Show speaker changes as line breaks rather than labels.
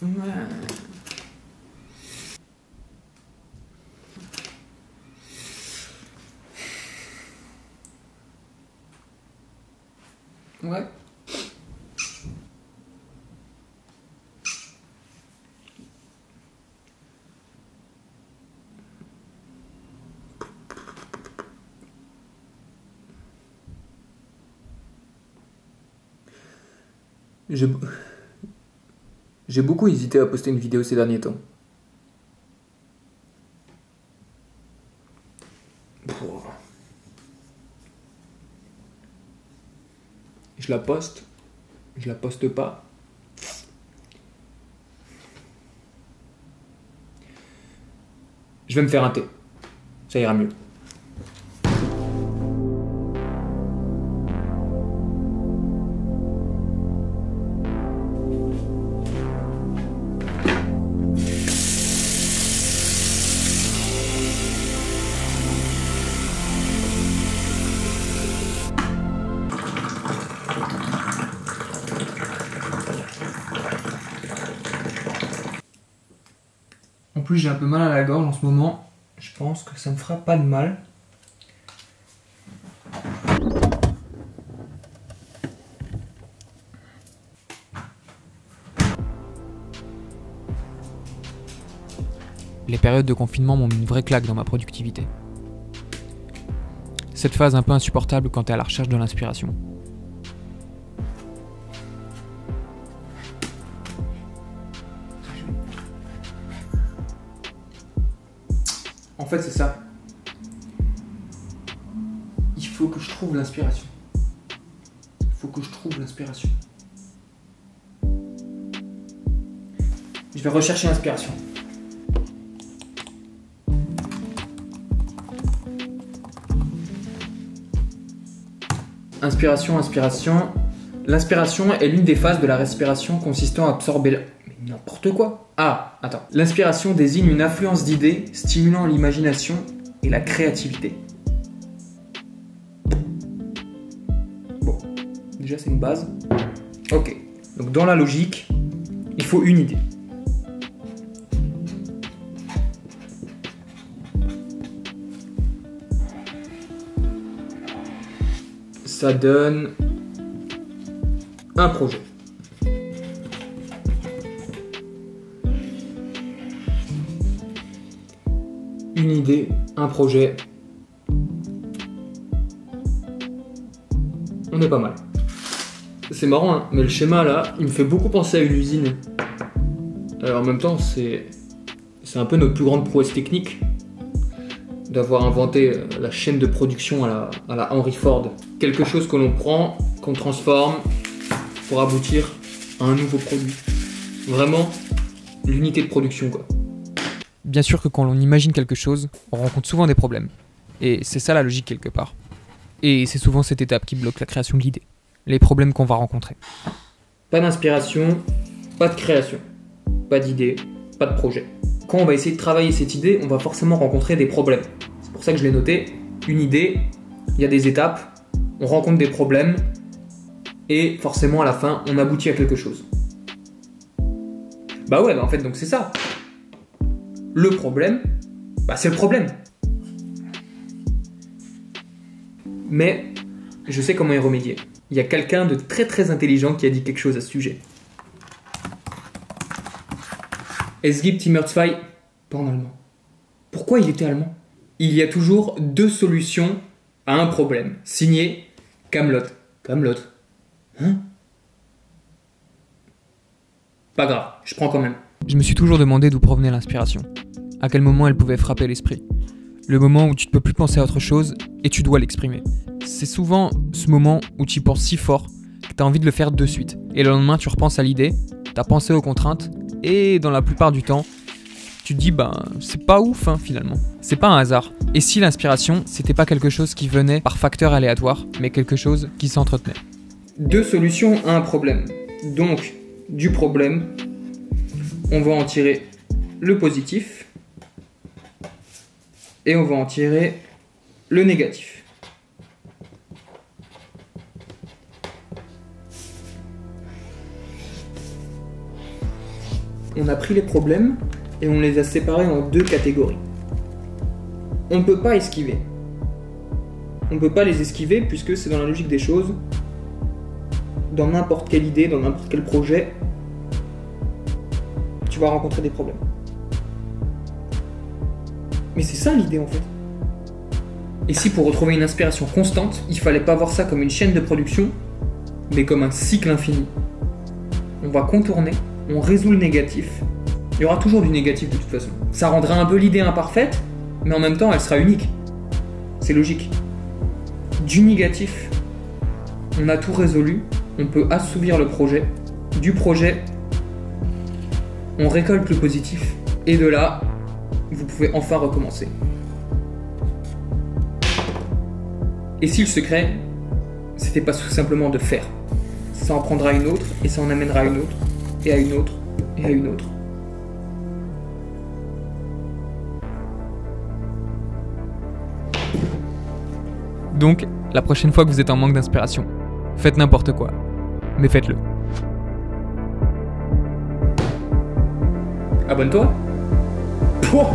Ouais. J'ai beaucoup hésité à poster une vidéo ces derniers temps. Je la poste, je la poste pas. Je vais me faire un thé. Ça ira mieux. En plus, j'ai un peu mal à la gorge en ce moment. Je pense que ça me fera pas de mal.
Les périodes de confinement m'ont mis une vraie claque dans ma productivité. Cette phase un peu insupportable quand t'es à la recherche de l'inspiration.
En fait, c'est ça. Il faut que je trouve l'inspiration. Il faut que je trouve l'inspiration. Je vais rechercher l'inspiration. Inspiration, inspiration. L'inspiration est l'une des phases de la respiration consistant à absorber la... Mais n'importe quoi. Ah, attends. L'inspiration désigne une affluence d'idées stimulant l'imagination et la créativité. Bon, déjà c'est une base. Ok. Donc dans la logique, il faut une idée. Ça donne un projet. Une idée, un projet. On est pas mal. C'est marrant, hein, mais le schéma là, il me fait beaucoup penser à une usine. En même temps, c'est un peu notre plus grande prouesse technique d'avoir inventé la chaîne de production à la Henry Ford. Quelque chose que l'on prend, qu'on transforme pour aboutir à un nouveau produit. Vraiment, l'unité de production, quoi.
Bien sûr que quand l'on imagine quelque chose, on rencontre souvent des problèmes. Et c'est ça la logique quelque part. Et c'est souvent cette étape qui bloque la création de l'idée. Les problèmes qu'on va rencontrer.
Pas d'inspiration, pas de création. Pas d'idée, pas de projet. Quand on va essayer de travailler cette idée, on va forcément rencontrer des problèmes. C'est pour ça que je l'ai noté. Une idée, il y a des étapes, on rencontre des problèmes, et forcément à la fin, on aboutit à quelque chose. Bah ouais, en fait, donc c'est ça. Le problème, c'est le problème. Mais je sais comment y remédier. Il y a quelqu'un de très très intelligent qui a dit quelque chose à ce sujet. Es gibt immer zwei... Pas en allemand. Pourquoi il était allemand? Il y a toujours deux solutions à un problème. Signé Kaamelott. Kaamelott. Hein? Pas grave, je prends quand même.
Je me suis toujours demandé d'où provenait l'inspiration. À quel moment elle pouvait frapper l'esprit. Le moment où tu ne peux plus penser à autre chose et tu dois l'exprimer. C'est souvent ce moment où tu y penses si fort que tu as envie de le faire de suite. Et le lendemain, tu repenses à l'idée, tu as pensé aux contraintes, et dans la plupart du temps, tu te dis, c'est pas ouf finalement. C'est pas un hasard. Et si l'inspiration, c'était pas quelque chose qui venait par facteur aléatoire, mais quelque chose qui s'entretenait.
Deux solutions à un problème. Donc, du problème, on va en tirer le positif, et on va en tirer le négatif. on a pris les problèmes et on les a séparés en 2 catégories. On ne peut pas esquiver. On ne peut pas les esquiver puisque c'est dans la logique des choses. Dans n'importe quelle idée, dans n'importe quel projet, tu vas rencontrer des problèmes. Mais c'est ça l'idée en fait. Et si pour retrouver une inspiration constante, il fallait pas voir ça comme une chaîne de production, mais comme un cycle infini. On va contourner, on résout le négatif. Il y aura toujours du négatif de toute façon. Ça rendra un peu l'idée imparfaite, mais en même temps elle sera unique. C'est logique. Du négatif, on a tout résolu, on peut assouvir le projet. Du projet, on récolte le positif. Et de là, vous pouvez enfin recommencer. Et si le secret, c'était pas tout simplement de faire. Ça en prendra une autre, et ça en amènera une autre, et à une autre, et à une autre.
Donc, la prochaine fois que vous êtes en manque d'inspiration, faites n'importe quoi, mais faites-le.
Abonne-toi. Pouah.